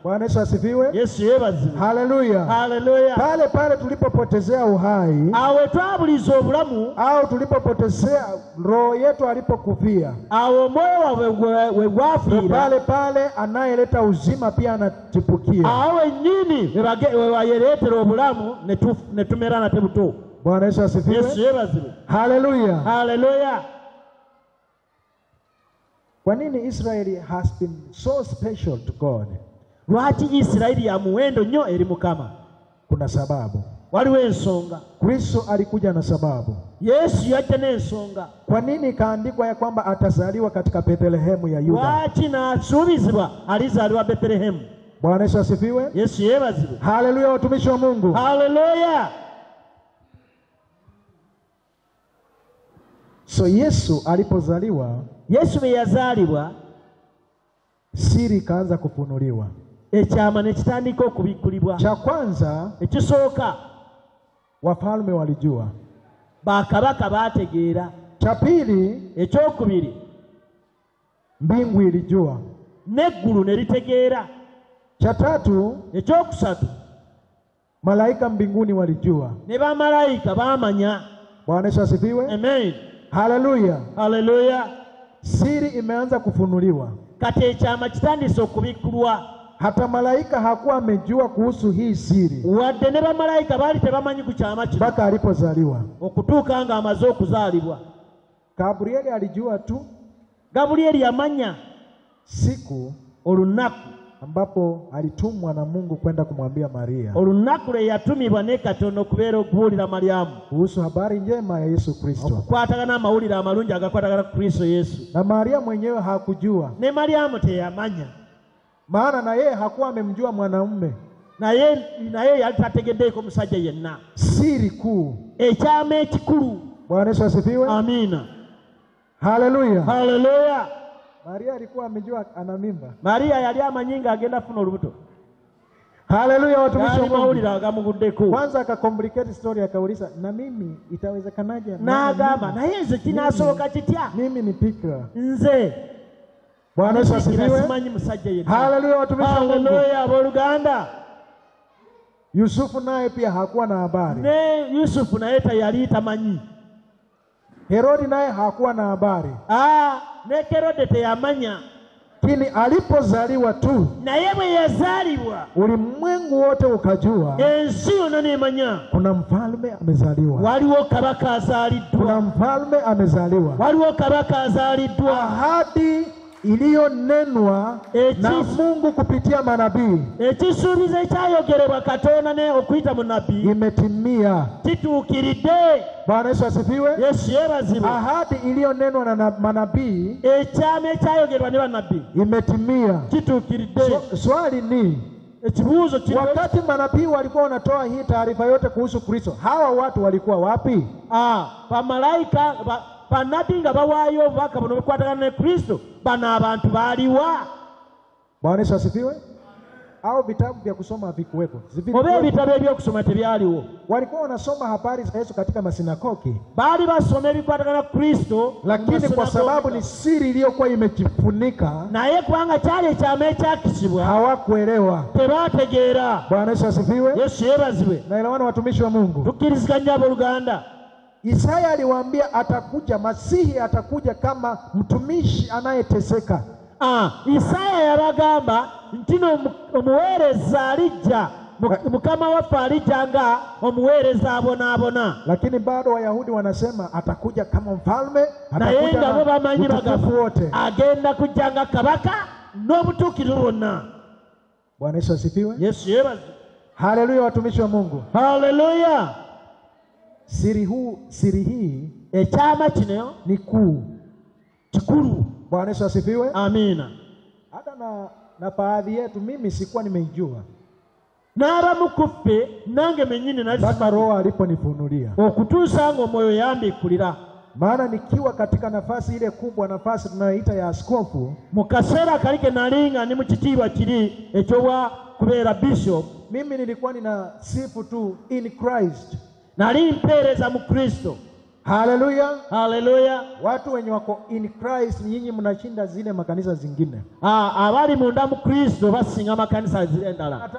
Bwana Yesu asifiwe. Yesu yebaziwe. Haleluya. Haleluya. Pale tulipopotezea uhai, awe twabuliza obulamu, au tulipopotezea roho yetu alipokufia, awo moyo wawe gwafira, pale anayeleta uzima pia anatipukia. awe nyini wewayeretera obulamu netumerana tebuto. Bwana Yesu asifiwe. Yesu yebaziwe. Haleluya. Haleluya. Kwa nini Israeli has been so special to God? Lwaki Israeli ya muwendo nnyo eri Mukama? Kuna sababu. Waliwo ensonga. Kristo alikuja na sababu. Yesu yajja n'ensonga. Kwa nini kaandikwa ya kwamba atazaliwa katika Bethlehemu ya Yuda? Lwaki nasuubizibwa alizaliwa Bethlehemu? Bwana Yesu asifiwe. Yesu yebaziwe. Haleluya, watumishi wa Mungu. Haleluya. So Yesu alipozaliwa, Yesu bwe yazaalibwa, siri ikaanza kufunuliwa. Ekyama ne kitandika okubikkulibwa. Cha kwanza, ekisooka, wafalme walijua. bakabaka baategeera. Cha pili, ekyokubiri, mbingu ilijua. n'eggulu ne litegeera. Cha tatu, ekyokusatu, malaika mbinguni walijua. ne bamalayika baamanya. Bwana Yesu asifiwe. Amen. Haleluya. Haleluya. Siri imeanza kufunuliwa. Kati ekyama kitandise okubikkulwa. Hata malaika hakuwa amejua kuhusu hii siri wadde ne bamalayika baali tebamanyi ku kyama kino mpaka alipozaliwa. okutuuka nga amaze okuzaalibwa. Gabrieli alijua tu Gabulyeri yamanya siku olunaku ambapo alitumwa na Mungu kwenda kumwambia Maria olunaku lwe yatumibwa ne Katonda okubeera okubuulira Maryamu kuhusu habari njema ya Yesu Kristo. okukwatagana amawulire amalungi agakwatagana ku Kristo Yesu. Na Maria mwenyewe hakujua, ne Maryamu teyamanya, maana na yeye hakuwa amemjua mwanamume. naye yali tategeddeeko musajja yenna. Siri kuu. Ekyama ekikulu. Bwana Yesu asifiwe. Amina. Haleluya. Haleluya. Maria alikuwa amejua ana mimba. Maria yali amanyi agenda funa olubuto. Haleluya, watumishi wa Mungu. Mawulire agamuguddeko. Kwanza akacomplicate story, akauliza na mimi itawezekanaje? N'agamba naye nze kinaasoboka kitya? Mimi ni pikra. Nze. Bwana Yesu asifiwe. Simanyi musajja yenna. Haleluya, watumishi wa Mungu. Haleluya, abooluganda. Yusufu naye pia hakuwa na habari. Ne Yusufu naye tayali tamanyi. Herodi naye hakuwa na habari. Ne Herode teyamanya. Lakini alipozaliwa tu, naye bwe yazaalibwa, ulimwengu wote ukajua ensi yonna n'emanya kuna mfalme amezaliwa. Waliwo kabaka azaaliddwa. Kuna mfalme amezaliwa. Waliwo kabaka azaaliddwa. Ahadi iliyonenwa na Mungu kupitia manabii, ekisuubizo ekyayogerebwa Katonda ne okuyita mu nabbi, imetimia. kituukiridde. Bwana Yesu asifiwe. Yesu yeebazibwe. Ahadi iliyonenwa na manabii, ekyama ekyayogerwa ne bannabbi, imetimia. kituukiridde. Swali ni ekibuuzo kino, wakati manabii walikuwa wanatoa hii taarifa yote kuhusu Kristo, hawa watu walikuwa wapi? Bamalayika bannabbi nga bawaayo obubaka buno bukwatagana ne Kristo, bano abantu baaliwa? Bwana Yesu asifiwe. Au vitabu vya kusoma havikuwepo? Oba ebitabo ebyokusoma tebyaliwo? Walikuwa wanasoma habari za Yesu katika masinagogi, baali basoma ebikwatagana Kristo, lakini kwa sababu ni siri iliyokuwa imejifunika, naye kubanga kyali ekyama ekyakisibwa, hawakuelewa. tebategeera. Bwana Yesu asifiwe. Yesu yeebazibwe. Naelewana watumishi wa Mungu? Tukkiriziganya abooluganda. Isaya aliwaambia atakuja, Masihi atakuja kama mtumishi anayeteseka. Isaya yabagamba nti omuweereza alijja, Mukama waffe alijja nga omuweereza abonaabona. Lakini bado Wayahudi wanasema atakuja kama mfalme, naye nga bo bamanyi utukufu wote, agenda kujja nga kabaka n'obutuukirivu bwonna. Bwana Yesu asifiwe. Yesu yeebazibwe. Haleluya, watumishi wa Mungu. Haleluya. Siri hii, ekyama kino ni kuu, kikulu. Bwana Yesu asifiwe. Amina. Hata na baadhi yetu, mimi sikuwa nimeijua, n'abamu ku ffe nange mennyini mpaka Roho aliponifunulia, okutuusa nga omwoyo yambikkulira. Maana nikiwa katika nafasi ile kubwa, nafasi tunayoita ya askofu, mu kaseera kali ke nalinga ni mu kitiibwa kiri ekyobwa kubeera bishop, mimi nilikuwa nina sifu tu in Christ. Nali mpeereza mu Kristo. Haleluya. Haleluya. Watu wenye wako in Christ nyinyi mnashinda zile makanisa zingine. Abali munda mu Kristo basinga makanisa zile ndala.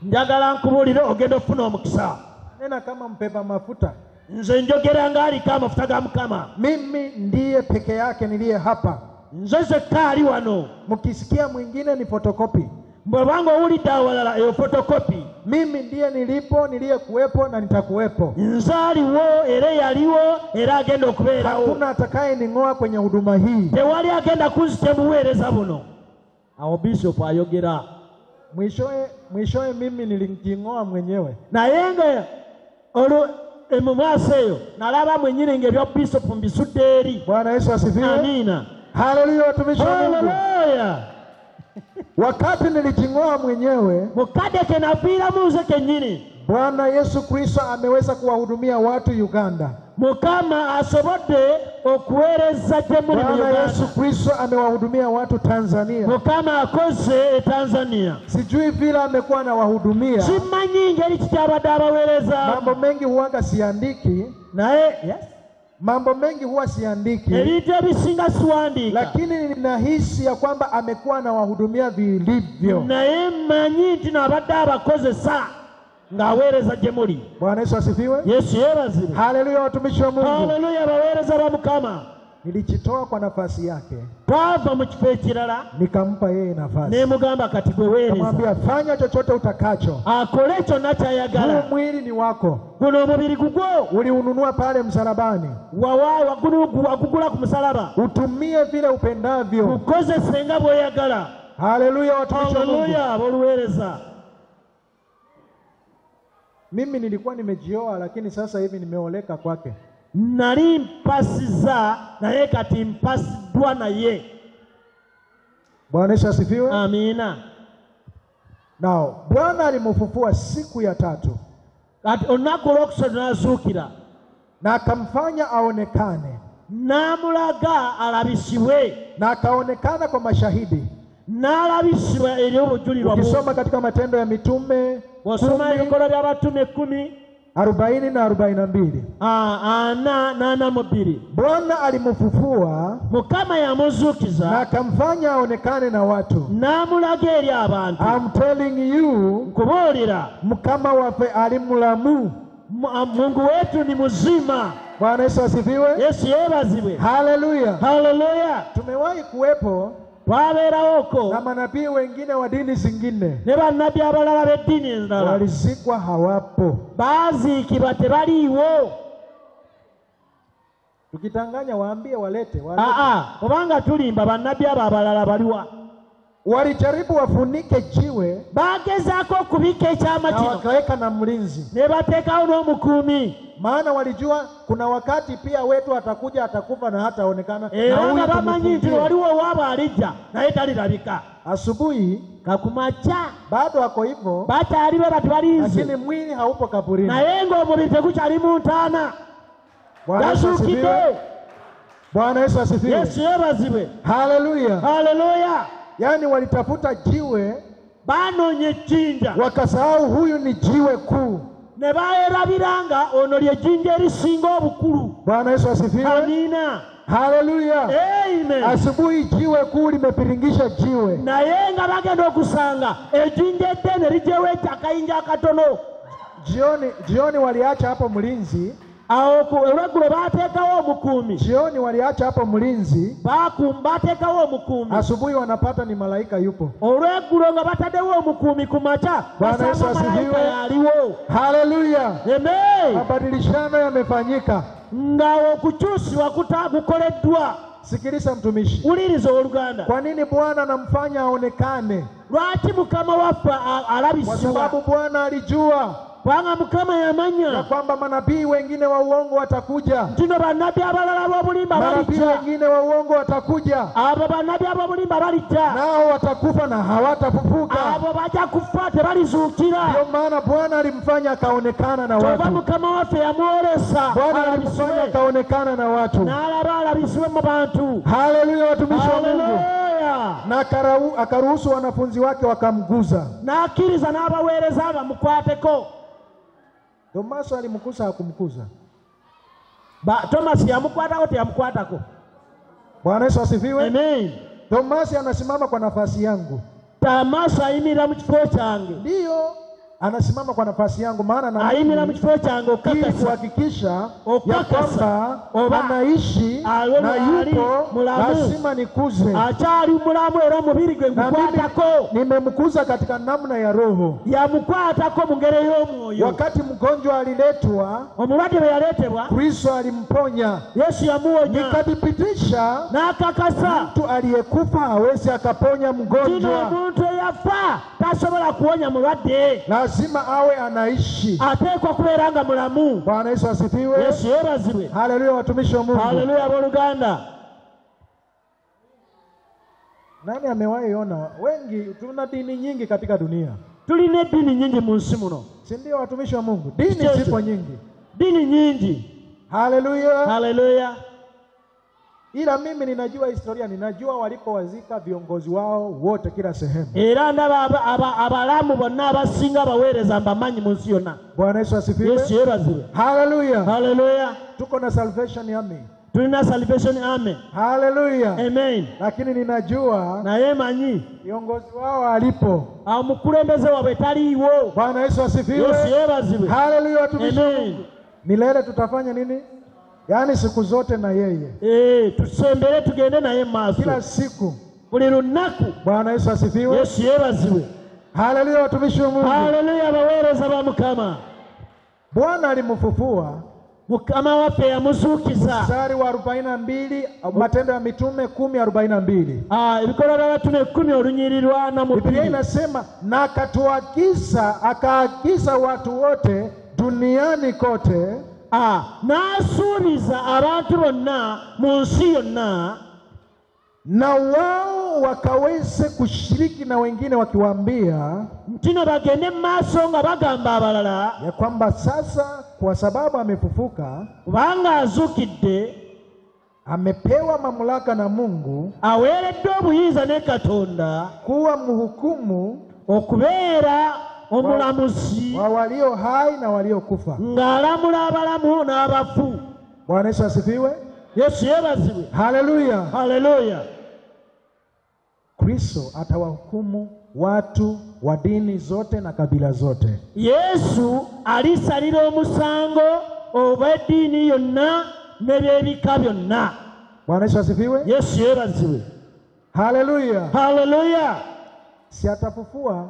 Njagala nkubulire ogenda ofuna omukisa. Nena kama mpeba mafuta. Nze njogera ngali kama mafuta ga Mukama. Mimi ndiye peke yake niliye hapa. Nze sekali wano. Mkisikia mwingine ni photocopy. Mbwango ulida walala yo photocopy. Mimi ndiye nilipo, niliye kuwepo na nitakuwepo. Nzali wo ere yaliwo era agenda okubeera. Hakuna atakaye ningoa kwenye huduma hii. Tewali agenda kuzitemuweereza buno. Awo Bishop ayogera. Mwishowe mimi nilijingoa mwenyewe. Na yenga emumwaseyo nalaba mwenyine ngebyo Bishop mbisuderi. Bwana Yesu asifiwe. Amina. Haleluya watumishi wa Mungu. Haleluya. Wakati nilijingoa mwenyewe, mukadeke na vila muze kenyini, Bwana Yesu Kristo ameweza kuwahudumia watu Uganda. Mukama asobode okuwereza jemuli mu Uganda. Bwana Yesu Kristo amewahudumia watu Tanzania. Mukama akoze Tanzania. Sijui vile amekuwa na wahudumia. Simanyi ngeri kitabadde abaweereza. Mambo mengi huwaga siandiki. Naye yes. Mambo mengi huwa siandiki. Ebintu ebisinga siwandika. Lakini ninahisi ya kwamba amekuwa na wahudumia vilivyo. Naye manyi nti nabadde abakozesa ng'aweereza gye muli. Bwana Yesu asifiwe. Yesu yeebazibwe. Haleluya watumishi wa Mungu. Haleluya baweereza ba Mukama. Nilijitoa kwa nafasi yake. Twava mu kifo ekirala. Nikampa yeye nafasi. Ne mugamba kati gwe weereza. Nikamwambia fanya chochote utakacho. Akole kyonna ky'ayagala. Huu mwili ni wako. Guno omubiri gugwo. Uliununua pale msalabani. Wagugula ku musalaba. Utumie vile upendavyo. Ukozese nga bw'oyagala. Haleluya watumishi wa Mungu. Haleluya boluweereza. Mimi nilikuwa nimejioa lakini sasa hivi nimeoleka kwake. Nali mpasiza naye kati mpasiddwa naye. Bwana Yesu asifiwe. Amina. Now, Bwana alimfufua siku ya 3. Kati olunaku olwokusatu n'azuukira. Na akamfanya aonekane. N'amulaga alabisibwe. Na akaonekana kwa mashahidi. N'alabisibwa eri obujulirwa. Ukisoma katika Matendo ya Mitume, wasoma ebikola by'abatume 10, 40 na 42. Ana mubiri. Bwana alimfufua. Mukama yamuzukiza. Na akamfanya aonekane na watu. N'amulaga eri abantu. I'm telling you. Kubuulira. Mukama wafe ali mulamu. Mungu wetu ni mzima. Bwana Yesu asifiwe. Yesu yeebazibwe. Haleluya. Haleluya. Tumewahi kuwepo twabeerawoko na manabii wengine wa dini zingine. Ne bannabbi abalala b'eddiini endala walizikwa hawapo. baaziikibwa tebaliiwo. Tukitanganya waambie walete. Kubanga tulimba bannabbi abo abalala baliwa. Walijaribu wafunike jiwe, bagezaako okubika ekyama kino, na wakaweka na mlinzi, ne bateekawo n'omukuumi. Maana walijua kuna wakati pia wetu atakuja atakufa na hataonekana. Era nga bamanyi nti waliwo waaba alijja naye talirabika. Asubuhi kakumacha bado ako hivyo, bakyali be batwalinze, lakini mwili haupo kaburini. naye ng'omubiri tegukyali mu ntaana. Yasuukidde. Bwana Yesu asifiwe. Yesu yeebazibwe. Haleluya. Haleluya. Yani walitafuta jiwe, banoonye ejjinja, wakasahau huyu ni jiwe kuu. ne baerabiranga ono ly'ejjinja erisinga obukulu. Bwana Yesu asifiwe. Amina. Haleluya. Amen. Asubuhi jiwe kuu limepiringisha jiwe, naye nga bagenda okusanga ejjinja eddene lijewo akayinja akatono. Jioni waliacha hapo mlinzi. Olweggulo baateekawo omukuumi. Jioni waliacha hapo mlinzi. Baateekawo omukuumi. Asubuhi wanapata ni malaika yupo. Olweggulo nga bataddewo omukuumi ku makya. Bwana Yesu asifiwe. Aliwo. Haleluya. Amen. Mabadilishano yamefanyika. Nga okukyusibwa kukoleddwa. Sikiliza mtumishi. Uliriza oluganda. Kwa nini Bwana anamfanya aonekane? Lwaki Mukama waffe alabisibwa? Kwa sababu Bwana alijua kwanga Mukama yamanya ya kwamba manabii wengine wa uongo watakuja. Tino bannabbi abalala b'obulimba balijja. Manabii wengine wa uongo watakuja. Abo bannabbi ab'obulimba balijja. Nao watakufa na hawatafufuka. Abo bajja kufa tebalizuukira. Ndio maana Bwana alimfanya akaonekana na watu. Kuba Mukama waffe yamwolesa. Bwana alimfanya akaonekana na watu. N'alaba alabisibwe mu bantu. Haleluya watumishi wa Mungu. Haleluya. Na akaruhusu wanafunzi wake wakamguza. N'akkiriza n'abaweereza bamukwateko. Tomaso alimkuza hakumkuza. Thomas yamukwatako teyamukwatako. Bwana Yesu asifiwe. Amen. Thomas anasimama kwa nafasi yangu. Thomas ayimira mu kifo kyange. Ndio, anasimama kwa nafasi yangu, maana na ayimira mu kifo kyange ili kuhakikisha ya kwamba anaishi na yupo, lazima nikuze. Achali mulamu era mubiri gwe ngukwatako. Nimemkuza katika namna ya roho. Yamukwatako mu ngere y'omwoyo. Wakati mgonjwa aliletwa, omulwadde bwe yaletebwa, Kristo alimponya. Yesu yamuwonya. Nikadhibitisha n'akakasa mtu aliyekufa hawezi akaponya mgonjwa. Omuntu eyafa tasobola kuwonya mulwadde. Lazima awe anaishi. Ateekwa kubeeranga mulamu. Bwana Yesu asifiwe. Yesu yeebazibwe. Haleluya watumishi wa Mungu. Haleluya abooluganda. Nani amewahi ona? Wengi tuna dini nyingi katika dunia. Tulina dini nyingi mu nsi muno. Si ndio watumishi wa Mungu? Dini zipo nyingi. Dini nyingi. Haleluya. Haleluya. Ila mimi ninajua historia, ninajua walipowazika viongozi wao wote kila sehemu. Era ndaba abalamu bonna abasinga baweereza mbamanyi mu nsi yonna. Bwana Yesu asifiwe. Yesu yeebazibwe. Haleluya. Haleluya. Tuko na Salvation Army. Tulina Salvation Army. Haleluya. Amen. Lakini ninajua naye manyi viongozi wao alipo. Omukulembeze wabwe taliiwo. Bwana Yesu asifiwe. Yesu yeebazibwe. Haleluya watumishi. Amen. Milele tutafanya nini? Yaani siku zote na yeye. Tusembere tugende naye maaso. Kila siku. Buli lunaku. Bwana Yesu asifiwe. Yesu yeebazibwe. Haleluya watumishi wa Mungu. Haleluya baweereza ba Mukama. Bwana alimfufua. Mukama waffe yamuzuukiza. Mstari wa 42 Matendo ya Mitume 10:42. Ebikolwa by'Abatume 10 olunyirirwa na mubiri. Biblia inasema na akaagiza watu wote duniani kote. N'asuubiza abantu bonna mu nsi yonna, na wao wakaweze kushiriki na wengine wakiwaambia mtino bagende mu maaso nga bagamba abalala ya kwamba sasa kwa sababu amefufuka, kubanga azuukidde, amepewa mamlaka na Mungu, aweereddwa obuyinza ne Katonda kuwa mhukumu, okubeera omulamuzi wa walio hai na waliokufa, ng'alamula abalamu n'abafu. Bwana Yesu asifiwe. Yesu yeebazibwe. Haleluya. Haleluya. Kristo atawahukumu watu wa dini zote na kabila zote. Yesu alisalira omusango obw'eddiini yonna n'ebyebika byonna. Bwana Yesu asifiwe. Yesu yeebazibwe. Haleluya. Haleluya. Si atafufua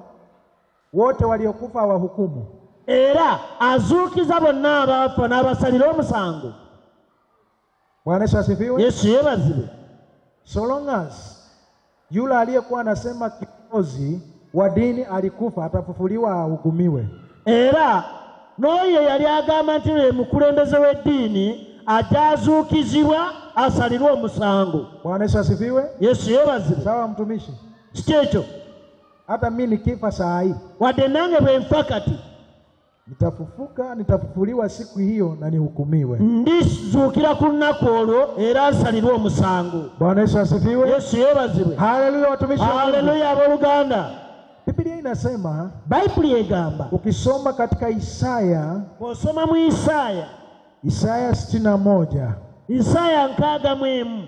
wote waliokufa wahukumu. Era azuukiza bonna abafa n'abasalira omusango. Bwana Yesu asifiwe. Yesu yeebazibwe. So long as yule aliyekuwa anasema kiongozi wa dini alikufa, atafufuliwa ahukumiwe. Era n'oyo yali agamba nti ye mukulembeze w'eddiini ajazuukizibwa asalirwa omusango. Bwana Yesu asifiwe. Yesu yeebazibwe. Sawa mtumishi. Kikyo hata mimi nikifa saa hii, wadde nange bwe nfa kati, nitafufuliwa siku hiyo na nihukumiwe. Ndizuukira ku lunaku olwo era nsalirwa omusango. Bwana Yesu asifiwe. Yesu yeebazibwe. Haleluya watumishi. Haleluya abooluganda. Biblia inasema, Bayibuli egamba, ukisoma katika Isaya, osoma mu Isaya 61, Isaya 61,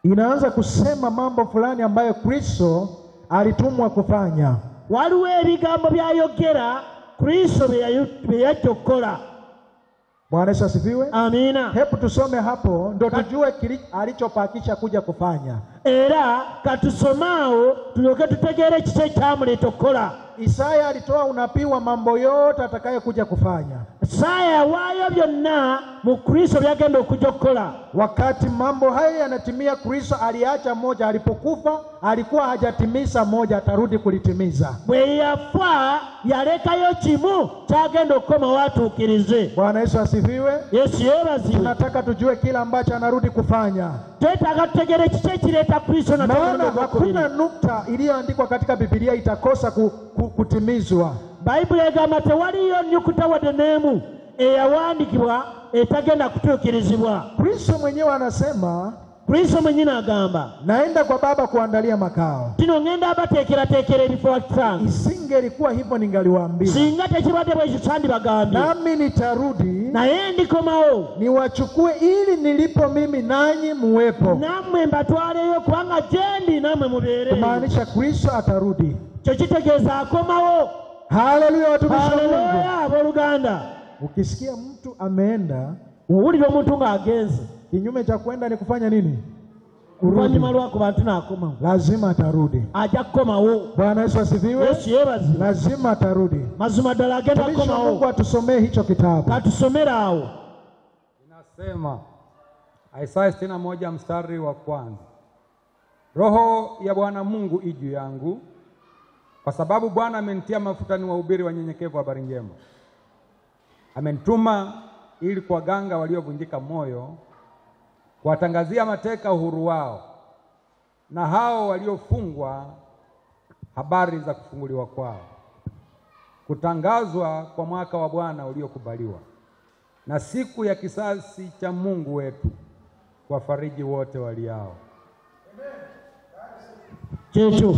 inaanza kusema mambo fulani ambayo Kristo alitumwa kufanya. Waliwo ebigambo byayogera Kristo bye yajja okukola. Bwana Yesu asifiwe. Amina. Hebu tusome hapo ndio tujue alichopakisha kuja kufanya. Era katusomao tulyoke tutegeere kiki kyamuleeta okukola. Isaya alitoa unabii wa mambo yote atakayokuja kufanya. Isaya waayo byonna mu Kristo byagenda okujja okukola. Wakati mambo haya yanatimia, Kristo aliacha moja. Alipokufa alikuwa hajatimiza moja, atarudi kulitimiza. Bwe yafa yalekayo kimu kyagenda okukoma watuukirize. Bwana Yesu asifiwe. Yesu yeebazibwe. Tunataka tujue kila ambacho anarudi kufanya. Twetaaga tutegeere kiki ekireeta Kristo na hakuna nukta iliyoandikwa katika Biblia itakosa kutimizwa. Bayibuli egamba tewaliyo nnyukuta wadde n'emu eyawandiikibwa etagenda kutuukirizibwa. Kristo mwenyewe anasema, Kristo mwenyewe agamba, naenda kwa Baba kuandalia makao. Tino ngenda abateekerateekera ebifo kitange. Isingelikuwa hivyo ningaliwaambia. Singa tekibadde bwe kitandi bagambye. Nami nitarudi naye ndikomawo niwachukue ili nilipo mimi nanyi muwepo. nammwe mbatwaleyo kubanga gyendi nammwe mubeereyo. Kumaanisha Kristo atarudi. Kyo kitegeeza akomawo. Haleluya watumishi wa Mungu. Haleluya abooluganda. Ukisikia mtu ameenda, owulira omuntu ng'agenze, kinyume cha kwenda ni kufanya nini? oluvannyuma lwako bantu n'akomawo. Lazima atarudi. Ajja kukomawo. Bwana Yesu asifiwe. Yesu yeebazibwe. Lazima atarudi. Mazima ddala agenda Mtumishi wa Mungu kukomawo. atusomee hicho kitabu. Katusomera awo. Inasema Isaya 61 mstari wa kwanza. Roho ya Bwana Mungu iju yangu, kwa sababu Bwana amenitia mafuta ni wahubiri wanyenyekevu habari njema. Amenituma ili kuwaganga waliovunjika moyo, kuwatangazia mateka uhuru wao, na hao waliofungwa habari za kufunguliwa kwao, kutangazwa kwa mwaka wa Bwana uliokubaliwa, na siku ya kisasi cha Mungu wetu, kuwafariji wote waliao. Kyekyo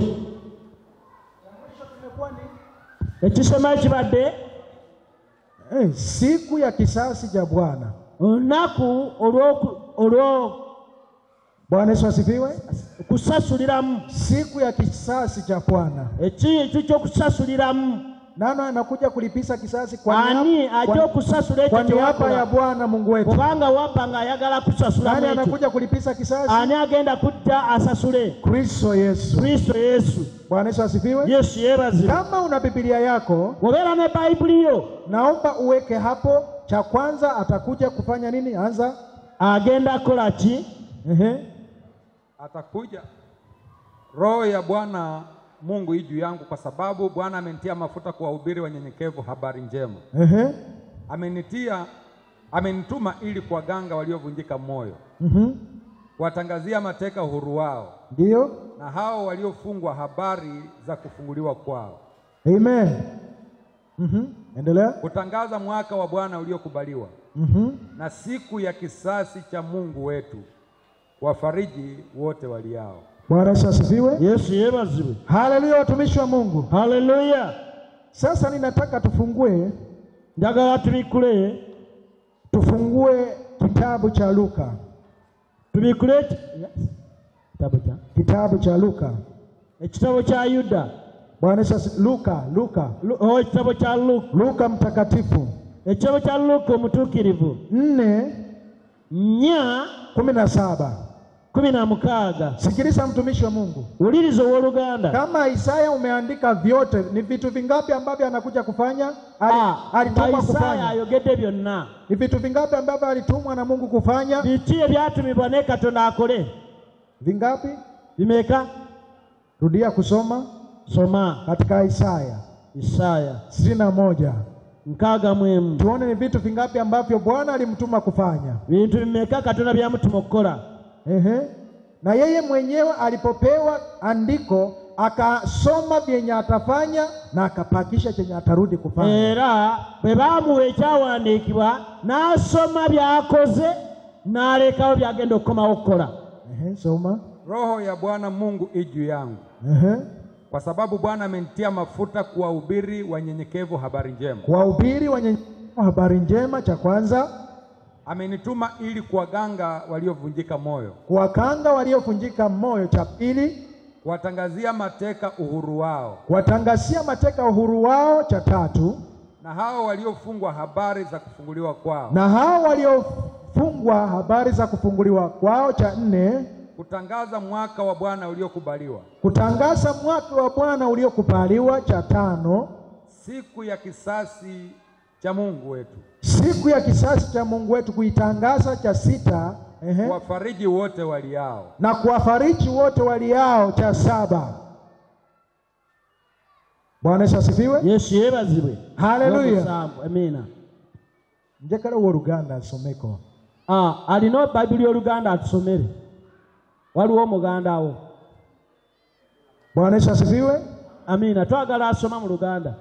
ekisoma ekibadde siku ya kisasi cha Bwana. olunaku Bwana Yesu asifiwe. kusasuliramu. Siku ya kisasi cha Bwana. Ekintu ky'okusasuliramu. Nani anakuja kulipisa kisasi Ani ajja okusasula ekyo kwa niaba ya kyewakola? Bwana Mungu wetu? Kubanga wabba ng'ayagala kusasula Nani ekyo. anakuja kulipisa kisasi? Ani agenda kujja asasule? Kristo Yesu. Kristo Yesu. Bwana Yesu asifiwe. Yesu yeebazibwe. Kama una Biblia yako, Obeera ne Bayibuli yo, naomba uweke hapo. Cha kwanza atakuja kufanya nini? Anza. agenda kukola ki? Atakuja Roho ya Bwana Mungu iju yangu, kwa sababu Bwana amenitia mafuta kuwahubiri wanyenyekevu habari njema. Amenituma ili kuwaganga waliovunjika moyo, kuwatangazia mateka uhuru wao, Ndio. na hao waliofungwa habari za kufunguliwa kwao. Amen. Endelea. Kutangaza mwaka wa Bwana uliokubaliwa, na siku ya kisasi cha Mungu wetu, kuwafariji wote waliao. Bwana Yesu asifiwe. Yesu yeebazibwe. Haleluya watumishi wa Mungu. Haleluya. Sasa ninataka tufungue Njagala tubikule kitabu cha Luka. tubikule Kitabu cha Luka. ekitabo kya Yuda. Bwana Yesu. Luka. Ekitabo kya Luka mtakatifu. ekitabo kya Luka omutuukirivu 4:17. 16. Sikiliza mtumishi wa Mungu. Uliriza owooluganda. Kama Isaya umeandika vyote, ni vitu vingapi ambavyo anakuja kufanya? Alitumwa Isaya kufanya. ayogedde byonna. Ni vitu vingapi ambavyo alitumwa na Mungu kufanya? Biki ebyatumibwa ne Katonda akole? Vingapi? Bimeka? Rudia kusoma Soma katika Isaya Isaya 61. 61. Tuone ni vitu vingapi ambavyo Bwana alimtuma kufanya. Bintu bimeka Katonda byamutuma okukola? Na yeye mwenyewe alipopewa andiko akasoma vyenye atafanya na akapakisha chenye atarudi kufanya. Era bwe baamuwa ekyawandiikibwa n'asoma byakoze n'alekawo byagenda okukomawo okukola. Soma. Roho ya Bwana Mungu iju yangu, kwa sababu Bwana amenitia mafuta kuwahubiri wanyenyekevu habari njema. Kuwahubiri wanyenyekevu habari njema, cha kwanza. Amenituma ili kuwaganga waliovunjika moyo, Kuwakanga waliovunjika moyo, cha pili. kuwatangazia mateka uhuru wao, Kuwatangazia mateka uhuru wao, cha tatu. na hao waliofungwa habari za kufunguliwa kwao, Na hao waliofungwa habari za kufunguliwa kwao, cha nne. kutangaza mwaka wa Bwana uliokubaliwa, Kutangaza mwaka wa Bwana uliokubaliwa, cha tano. siku ya kisasi cha Mungu wetu, Siku ya kisasi cha Mungu wetu kuitangaza, cha sita. kuwafariji wote waliao. Na kuwafariji wote waliao, cha saba. Bwana Yesu asifiwe. Yesu yeebazibwe. Haleluya. Amina. Njagala Oluganda asomeko. Alina Bayibuli y'Oluganda atusomere. Waliwo Omuganda awo. Bwana Yesu asifiwe. Amina. Twagala asoma mu Luganda.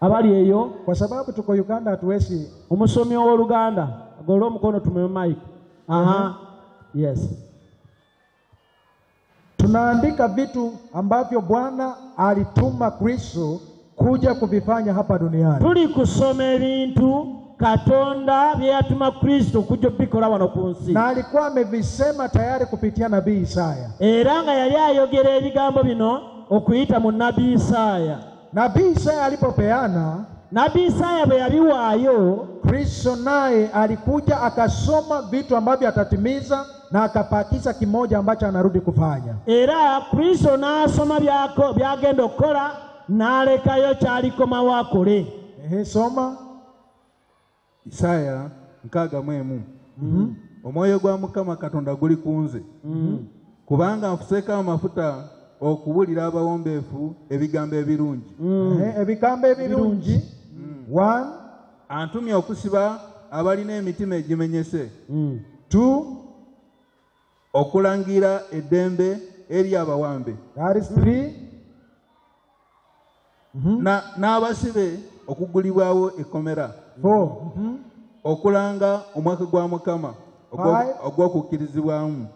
Abali eyo, Kwa sababu tuko Uganda hatuwezi. omusomi ow'Oluganda agole omukono tume mike. Yes. Tunaandika vitu ambavyo Bwana alituma Kristo kuja kuvifanya hapa duniani. tuli kusoma ebintu Katonda bye yatuma Kristo kuja bikola wano ku nsi. Na alikuwa amevisema tayari kupitia nabii Isaya. Era nga yali ayogera ebigambo bino okuyita mu nabii Isaya. Nabii Isaya alipopeana, Nabii Isaya bwe yabiwaayo, Kristo naye alikuja akasoma vitu ambavyo atatimiza na akapakisha kimoja ambacho anarudi kufanya. Era Kristo n'asoma byagenda okukola n'alekayo kyalikoma wakole. Soma Isaya 61. Omwoyo gwa Mukama Katonda guli kunze. Kubanga nfuseeko amafuta okubulira abawombeefu ebigambo ebirungi. ebigambo ebirungi. 1. Antumye okusiba abalina emitima egimenyese. 2. Okulangira eddembe eri abawambe. That is 3. N'abasibe okugulibwawo ekkomera. 4. Okulanga omwaka gwa Mukama ogw'okukkirizibwamu.